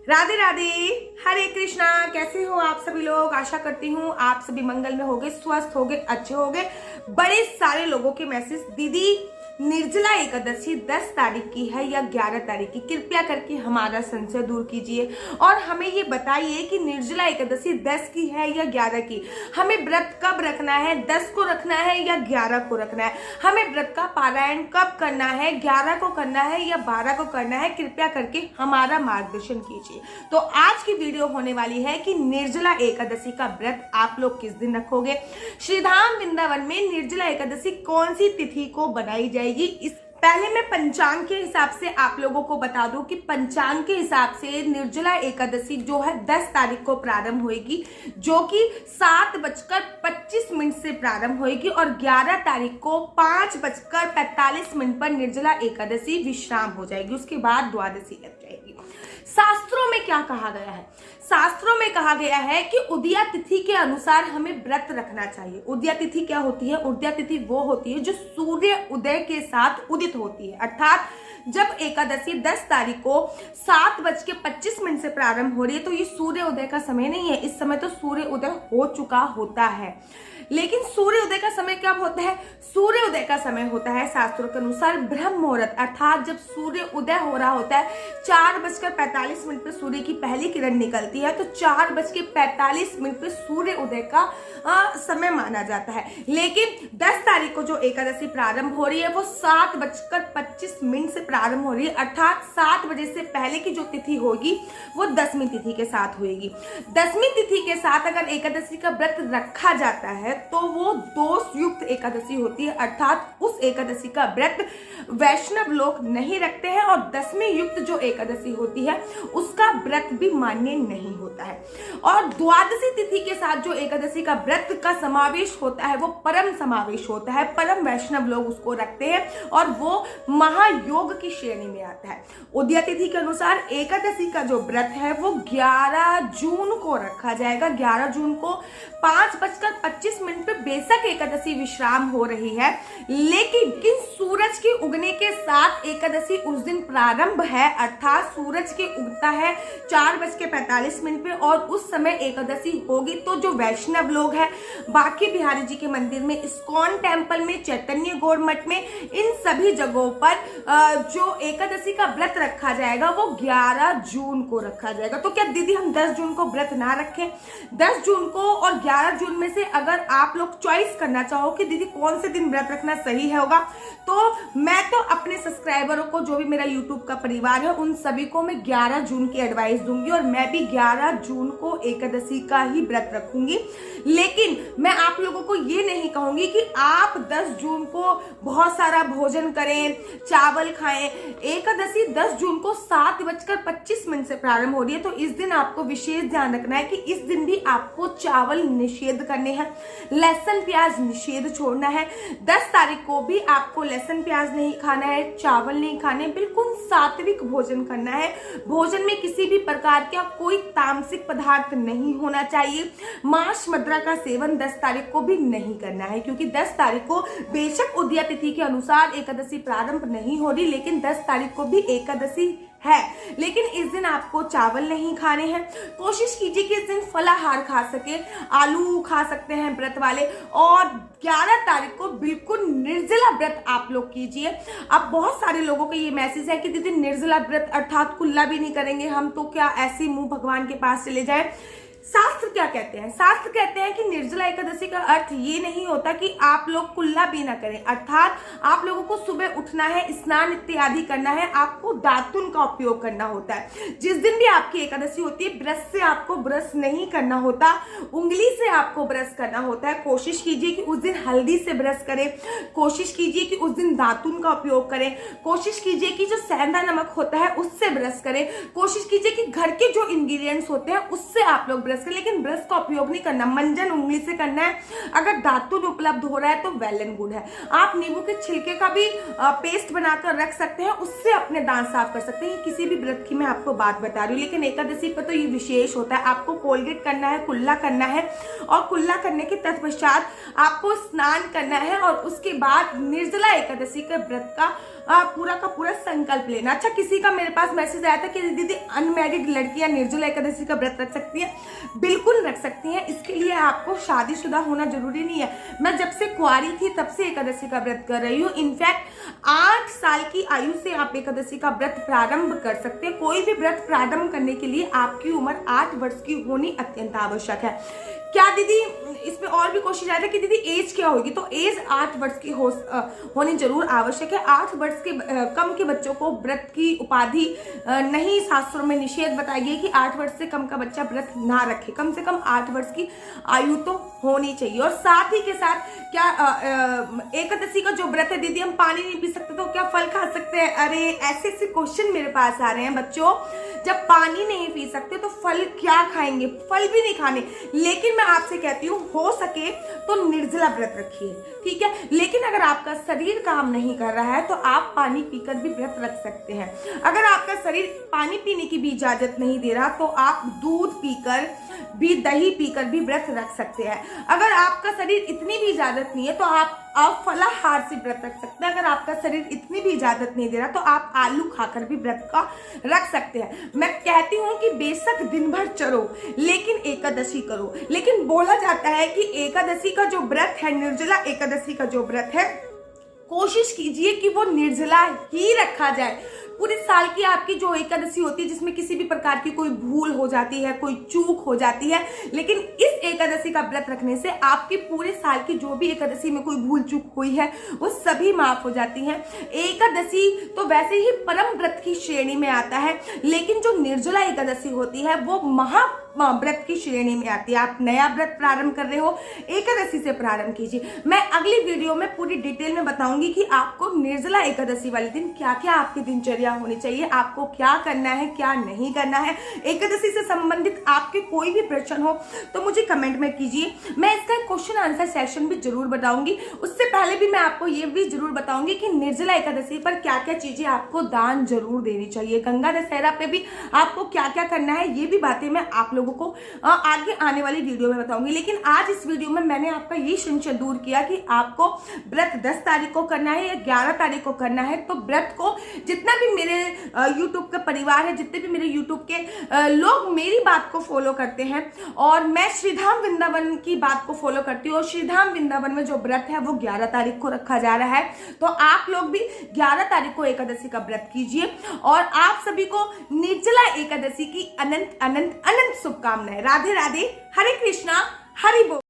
राधे राधे, हरे कृष्णा। कैसे हो आप सभी लोग? आशा करती हूँ आप सभी मंगल में होगे, स्वस्थ होगे, अच्छे होगे। बड़े सारे लोगों के मैसेज, दीदी निर्जला एकादशी 10 तारीख की है या 11 तारीख की, कृपया करके हमारा संशय दूर कीजिए और हमें ये बताइए कि निर्जला एकादशी 10 की है या 11 की। हमें व्रत कब रखना है? 10 को रखना है या 11 को रखना है? हमें व्रत का पारायण कब करना है? 11 को करना है या 12 को करना है? कृपया करके हमारा मार्गदर्शन कीजिए। तो आज की वीडियो होने वाली है कि निर्जला एकादशी का व्रत आप लोग किस दिन रखोगे। श्रीधाम वृंदावन में निर्जला एकादशी कौन सी तिथि को बनाई जाएगी? इस पहले मैं पंचांग के हिसाब से आप लोगों को बता दूं कि पंचांग के हिसाब से निर्जला एकादशी जो है 10 तारीख को प्रारंभ होगी, जो कि 7:25 से प्रारंभ होगी और 11 तारीख को 5:45 पर निर्जला एकादशी विश्राम हो जाएगी। उसके बाद द्वादशी लग जाएगी। शास्त्रों में क्या कहा गया है? शास्त्रों में कहा गया है कि उदया तिथि के अनुसार हमें व्रत रखना चाहिए। उदया तिथि क्या होती है? उदया तिथि वो होती है जो सूर्य उदय के साथ उदित होती है, अर्थात जब एकादशी 10 तारीख को 7:25 से प्रारंभ हो रही है तो ये सूर्य उदय का समय नहीं है। इस समय तो सूर्य उदय हो चुका होता है, लेकिन सूर्य उदय का समय कब होता है? सूर्य उदय का समय होता है शास्त्रों के अनुसार ब्रह्म मुहूर्त, अर्थात जब सूर्य उदय हो रहा होता है 4:45 पर सूर्य की पहली किरण निकलती है, तो 4:45 पर सूर्य उदय का समय माना जाता है। लेकिन 10 तारीख को जो एकादशी प्रारंभ हो रही है वो 7:25 से प्रारंभ हो रही है, अर्थात 7 बजे से पहले की जो तिथि होगी वो 10वीं तिथि के साथ होगी। 10वीं तिथि के साथ अगर एकादशी का व्रत रखा जाता है तो वो दोष युक्त एकादशी होती है, अर्थात उस एकादशी का व्रत वैष्णव लोग नहीं रखते हैं और 10वीं युक्त जो एकादशी होती है उसका व्रत भी मान्य नहीं होता है। और द्वादशी तिथि के साथ जो एकादशी का व्रत का समावेश होता है वो परम समावेश होता है, परम वैष्णव लोग उसको रखते हैं और वो महायोग की श्रेणी में आता है। उदया तिथि के अनुसार एकादशी का जो व्रत है वो 11 जून को रखा जाएगा। 11 जून को 5:25 पे बेशक एकादशी विश्राम हो रही है, लेकिन सूरज के उगने के साथ एकादशी उस दिन प्रारंभ है, अर्थात सूरज के उगता है 4:45 पे और उस समय एकादशी होगी। तो जो वैष्णव लोग हैं बाकी बिहारी जी के मंदिर में, इस्कॉन टेम्पल में, चैतन्य गौर मठ में, इन सभी जगहों पर जो एकादशी का व्रत रखा जाएगा वो 11 जून को रखा जाएगा। तो क्या दीदी हम 10 जून को व्रत ना रखें? 10 जून को और 11 जून में से अगर आप लोग चॉइस करना चाहो कि दीदी कौन से दिन व्रत रखना सही होगा, तो मैं तो अपने सब्सक्राइबरों को, जो भी मेरा यूट्यूब का परिवार है, उन सभी को मैं 11 जून की एडवाइस दूंगी और मैं भी 11 जून को एकादशी का ही व्रत रखूंगी। लेकिन मैं आप लोगों को ये नहीं कहूंगी कि आप 10 जून को बहुत सारा भोजन करें, चावल खाएं। एकादशी 10 जून को 7:25 से प्रारंभ हो रही है, तो इस दिन आपको विशेष ध्यान रखना है कि इस दिन भी आपको चावल निषेध करने हैं, लहसुन प्याज निषेध छोड़ना है। 10 तारीख को भी आपको लहसुन प्याज नहीं खाना है, चावल नहीं खाने, बिल्कुल सात्विक भोजन करना है। भोजन में किसी भी प्रकार का कोई तामसिक पदार्थ नहीं होना चाहिए। मांस मदिरा का सेवन 10 तारीख को भी नहीं करना है, क्योंकि 10 तारीख को बेशक उदया तिथि के अनुसार एकादशी प्रारंभ नहीं हो रही, लेकिन 10 तारीख को भी एकादशी है। लेकिन इस दिन आपको चावल नहीं खाने हैं। कोशिश कीजिए कि इस दिन फलाहार खा सके, आलू खा सकते हैं व्रत वाले। और 11 तारीख को बिल्कुल निर्जला व्रत आप लोग कीजिए। अब बहुत सारे लोगों का ये मैसेज है कि दीदी निर्जला व्रत अर्थात कुल्ला भी नहीं करेंगे हम, तो क्या ऐसे मुंह भगवान के पास चले जाए? शास्त्र क्या कहते हैं? शास्त्र कहते हैं कि निर्जला एकादशी का अर्थ ये नहीं होता कि आप लोग कुल्ला भी ना करें, अर्थात आप लोगों को सुबह उठना है, स्नान इत्यादि करना है, आपको दातुन का उपयोग करना होता है। जिस दिन भी आपकी एकादशी होती है ब्रश से आपको ब्रश नहीं करना होता, उंगली से आपको ब्रश करना होता है। कोशिश कीजिए कि उस दिन हल्दी से ब्रश करें, कोशिश कीजिए कि उस दिन दातुन का उपयोग करें, कोशिश कीजिए कि जो सेंधा नमक होता है उससे ब्रश करें, कोशिश कीजिए कि घर के जो इंग्रेडिएंट्स होते हैं उससे आप लोग ब्रश करें, लेकिन ब्रश का उपयोग नहीं करना, मंजन उंगली से करना है। अगर दातुन उपलब्ध हो रहा है तो वेल एंड गुड है। आप नींबू के छिलके का भी पेस्ट बनाकर रख सकते हैं, उससे अपने दांत साफ कर सकते हैं। किसी भी व्रत की मैं आपको बात बता रही हूँ, लेकिन एकादशी पर तो ये विशेष होता है। आपको कोलगेट करना है, कुल्ला करना है और कुल्ला करने के तत्पश्चात आपको स्नान करना है और उसके बाद निर्जला एकादशी के व्रत का पूरा का पूरा संकल्प लेना। अच्छा, किसी का मेरे पास मैसेज आया था कि दीदी अनमैरिड लड़कियां निर्जला एकादशी का व्रत रख सकती हैं। बिल्कुल रख सकती हैं, इसके लिए आपको शादीशुदा होना जरूरी नहीं है। मैं जब से कुंवारी थी तब से एकादशी का व्रत कर रही हूँ। इनफैक्ट 8 साल की आयु से आप एकादशी का व्रत प्रारंभ कर सकते हैं। कोई भी व्रत प्रारंभ करने के लिए आपकी उम्र 8 वर्ष की होनी अत्यंत आवश्यक है। क्या दीदी, इसमें और भी क्वेश्चन आया था कि दीदी एज क्या होगी, तो एज 8 वर्ष की होनी जरूर आवश्यक है। 8 वर्ष के कम के बच्चों को व्रत की उपाधि नहीं, शास्त्रों में निषेध बताई गई कि 8 वर्ष से कम का बच्चा व्रत ना रखे। कम से कम 8 वर्ष की आयु तो होनी चाहिए। और साथ ही के साथ क्या एकादशी का जो व्रत है दीदी, हम पानी नहीं पी सकते तो क्या फल खा सकते हैं? अरे ऐसे ऐसे क्वेश्चन मेरे पास आ रहे हैं बच्चों। जब पानी नहीं पी सकते तो फल क्या खाएंगे? फल भी नहीं खाने। लेकिन मैं आपसे कहती हूँ, हो सके तो निर्जला व्रत रखिए, ठीक है। लेकिन अगर आपका शरीर काम नहीं कर रहा है तो आप पानी पीकर भी व्रत रख सकते हैं। अगर आपका शरीर पानी पीने की भी इजाजत नहीं दे रहा तो आप दूध पीकर भी, दही पीकर भी व्रत रख सकते हैं। अगर आपका शरीर इतनी भी इजाजत नहीं है तो आप फलाहार से व्रत रख सकते हैं। अगर आपका शरीर इतनी भी इजाजत नहीं दे रहा तो आप आलू खाकर भी व्रत का रख सकते हैं। मैं कहती हूँ कि बेशक दिन भर चलो लेकिन एकादशी करो। लेकिन बोला जाता है कि एकादशी का जो व्रत है, निर्जला एकादशी का जो व्रत है, कोशिश कीजिए कि वो निर्जला ही रखा जाए। पूरे साल की आपकी जो एकादशी होती है जिसमें किसी भी प्रकार की कोई भूल हो जाती है, कोई चूक हो जाती है, लेकिन इस एकादशी का व्रत रखने से आपकी पूरे साल की जो भी एकादशी में कोई भूल चूक हुई है वो सभी माफ हो जाती हैं। एकादशी तो वैसे ही परम व्रत की श्रेणी में आता है, लेकिन जो निर्जला एकादशी होती है वो महा व्रत की श्रेणी में आती है। आप नया व्रत प्रारंभ कर रहे हो, एकादशी से प्रारंभ कीजिए। मैं अगली वीडियो में पूरी डिटेल में बताऊंगी कि आपको निर्जला एकादशी वाले दिन क्या क्या आपकी दिनचर्या होनी चाहिए, आपको क्या करना है, क्या नहीं करना है। एकादशी से संबंधित आपके कोई भी प्रश्न हो तो मुझे कमेंट में कीजिए। मैं इसका क्वेश्चन आंसर सेशन भी जरूर बताऊंगी। उससे पहले भी मैं आपको ये भी जरूर बताऊंगी कि निर्जला एकादशी पर क्या क्या चीजें आपको दान जरूर देनी चाहिए। गंगा दशहरा पे भी आपको क्या क्या करना है, ये भी बातें मैं आप लोगों को आगे आने वाली वीडियो में बताऊंगी। लेकिन आज इस वीडियो में मैंने आपका ये संशय दूर किया कि आपको व्रत 10 तारीख को करना है या 11 तारीख को करना है। तो व्रत को जितना भी मेरे यूट्यूब का परिवार है, जितने भी मेरे यूट्यूब के लोग मेरी बात को फॉलो करते हैं और मैं श्रीधाम वृंदावन की बात को फॉलो करती हूँ, और श्रीधाम वृंदावन में जो व्रत है वो 11 तारीख को रखा जा रहा है। तो आप लोग भी 11 तारीख को एकादशी का व्रत कीजिए। और आप सभी को निर्जला एकादशी की अनंत अनंत अनंत शुभकामनाएं। राधे राधे, हरे कृष्णा, हरि बोल।